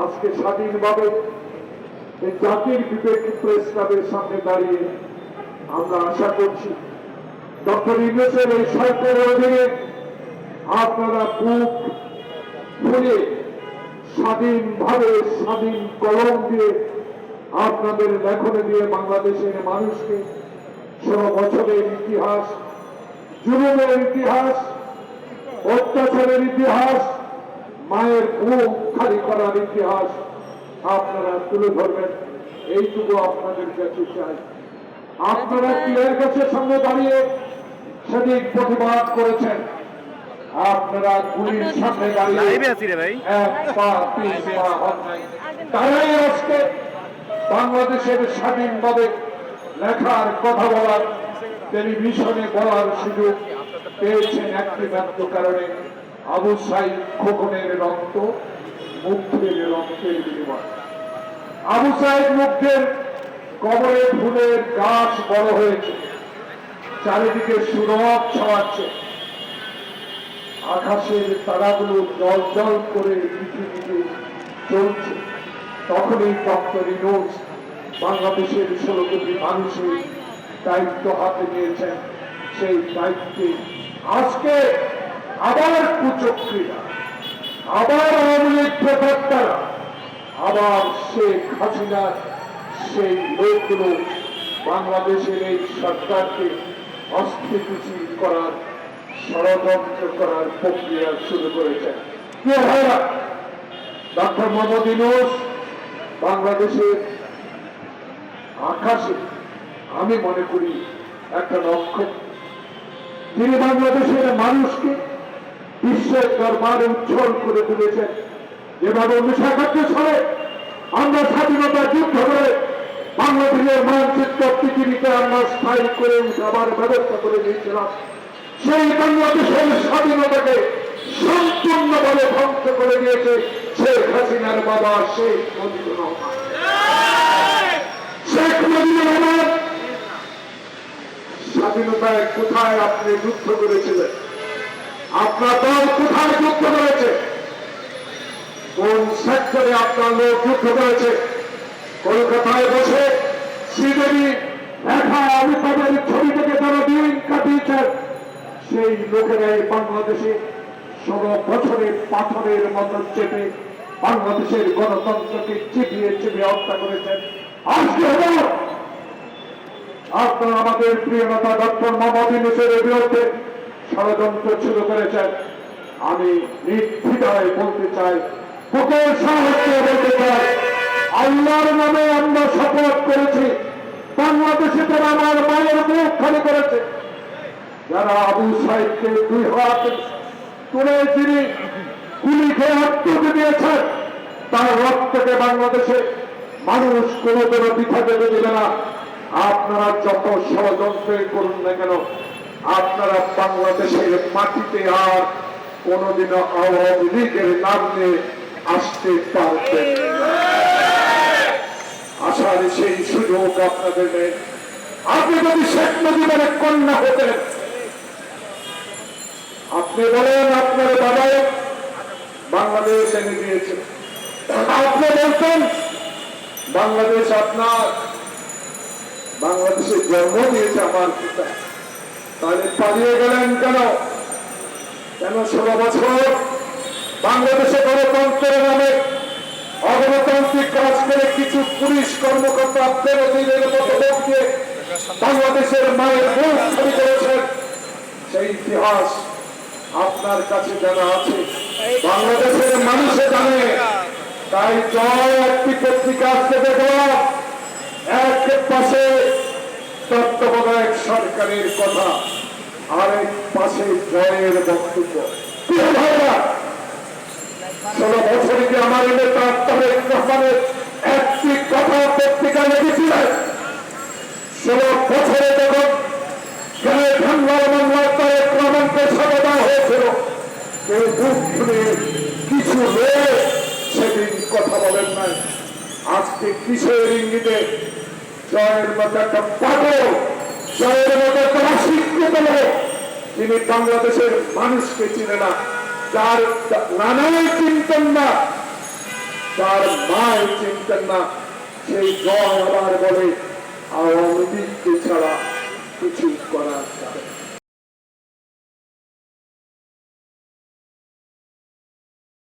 আজকে স্বাধীনভাবে এই জাতির বিবেক প্রেস ক্লাবের সামনে দাঁড়িয়ে আমরা আশা করছি ডক্টর ইউনূসের এই সরকারের অধীনে আপনারা বুক খুলে স্বাধীনভাবে স্বাধীন কলম দিয়ে আপনাদের লেখনে দিয়ে বাংলাদেশের মানুষকে 16 বছরের ইতিহাস, জুলুমের ইতিহাস, অত্যাচারের ইতিহাস, মায়ের বুক খালি করার ইতিহাস আপনারা তুলে ধরবেন, এইটুকু আপনাদের কাছে চাই। আপনারা ক্লিয়ার কাছের সামনে দাঁড়িয়ে সেদিন প্রতিবাদ করেছেন, আপনারা গুলির সামনে দাঁড়িয়ে এক পা পিছ পা হন নাই। তারাই আজকে বাংলাদেশের স্বাধীনভাবে লেখার, কথা বলার, টেলিভিশনে বলার সুযোগ পেয়েছেন একটি মাত্র কারণে, আবু সাইদ খোকনের রক্ত, মুগ্ধের রক্তের বিনিময়। আবু সাইদ মুগ্ধের কবরে ফুলের গাছ বড় হয়েছে, চারিদিকে সুরভ ছড়াচ্ছে, আকাশের তারাগুলো জল জল করে পৃথিবীতে চলছে। তখনই ডক্টর ইউনূস বাংলাদেশের 16 কোটি মানুষের দায়িত্ব হাতে নিয়েছেন। সেই দায়িত্বে আজকে আবার কুচক্রীরা, আবার আওয়ামী লীগ প্রবক্তারা, আবার শেখ হাসিনার সেই লোকগুলো বাংলাদেশের এই সরকারকে অস্থিতিশীল করার, ষড়যন্ত্র করার প্রক্রিয়া শুরু করেছেন। ডক্টর মোহাম্মদ ইউনূস বাংলাদেশের আকাশে আমি মনে করি একটা নক্ষত্র। তিনি বাংলাদেশের মানুষকে বিশ্বের দরবারে উজ্জ্বল করে তুলেছেন। যেভাবে 1971 সালে আমরা স্বাধীনতা যুদ্ধ করে বাংলাদেশের মানচিত্র পৃথিবীতে আমরা স্থায়ী করে উঠাবার ব্যবস্থা করে দিয়েছিলাম, সেই বাংলাদেশের স্বাধীনতাকে সম্পূর্ণভাবে ধ্বংস করে দিয়েছে শেখ হাসিনার বাবা শেখ মুজিবুর রহমান। শেখ মুজিবুর রহমান স্বাধীনতায় কোথায় আপনি যুদ্ধ করেছিলেন? আপনার দল কোথায় যুদ্ধ করেছে? কোন সেক্টরে আপনার লোক যুদ্ধ করেছে? কলকাতায় বসে শ্রীদেবী লেখা অমিতাভের ছবি থেকে যারা দিন কাটিয়েছেন, সেই লোকেরাই বাংলাদেশে 16 বছরের পাথরের মতো চেপে বাংলাদেশের গণতন্ত্রকে চিপিয়ে চিপিয়ে হত্যা করেছেন। আজকে আপনারা আমাদের প্রিয় নেতা ডক্টর মোহাম্মদ ইউনূসের বিরুদ্ধে ষড়যন্ত্র শুরু করেছেন। আমি নির্দ্বিধায় বলতে চাই, বুকের সাহস দিয়ে বলতে চাই, আল্লাহর নামে আমরা শপথ করেছি, বাংলাদেশে যারা আমার মায়ের মুখ খালি করেছে, যারা আবু সাইদকে 2 হাত তুলে যিনি গুলি খেয়ে আত্মহত্যা দিয়েছেন, তার রক্তকে বাংলাদেশে মানুষ কোনোদিনও বৃথা যেতে দেবে না। আপনারা যত ষড়যন্ত্র করুন না কেন, আপনারা বাংলাদেশের মাটিতে আর কোনোদিনও আওয়ামী লীগের নাম নিয়ে আসতে পারবেন না। আসার সেই সুযোগ আপনাদের নেই। আপনি যদি শেখ মুজিবের কন্যা হতেন, আপনি বলেন আপনার বাবাই বাংলাদেশ এনে দিয়েছে, আপনি বলতেন বাংলাদেশ আপনার, বাংলাদেশে জন্ম দিয়েছে আমার পিতা, তাহলে পালিয়ে গেলেন কেন? 16 বছর বাংলাদেশে গণতন্ত্রের নামে অগণতান্ত্রিক কাজ করে কিছু পুলিশ কর্মকর্তা বেনজিরের মতো লোক দিয়ে বাংলাদেশের মায়ের মুখ খালি করেছেন। সেই ইতিহাস আপনার কাছে জানা আছে, বাংলাদেশের মানুষে জানে। তাই জয় একটি পত্রিকা থেকে দেওয়া, এক পাশে তত্ত্বাবধায়ক সরকারের কথা, আরেক পাশে জয়ের বক্তব্য। 16 বছরে কি আমার নেতা তারেক রহমানের একটি কথা পত্রিকা লিখেছিলেন? 16 বছরে যখন বাংলার বাংলার তারেক রহমানকে সভা দেওয়া হয়েছিল, কেউ মুখ খুলে কিছু লোক সেদিন কথা বলেন নাই। আজকে কিসের ইঙ্গিতে? জয়ের মতো একটা পাগল, জয়ের মতো একটা অশিক্ষিত লোক, তিনি বাংলাদেশের মানুষকে চিনে না, যার নানাই চিনতেন না, তার মায় চিনতেন না, সেই জয় আবার বলে আওয়ামী লীগকে ছাড়া কিছু করা যাবে না।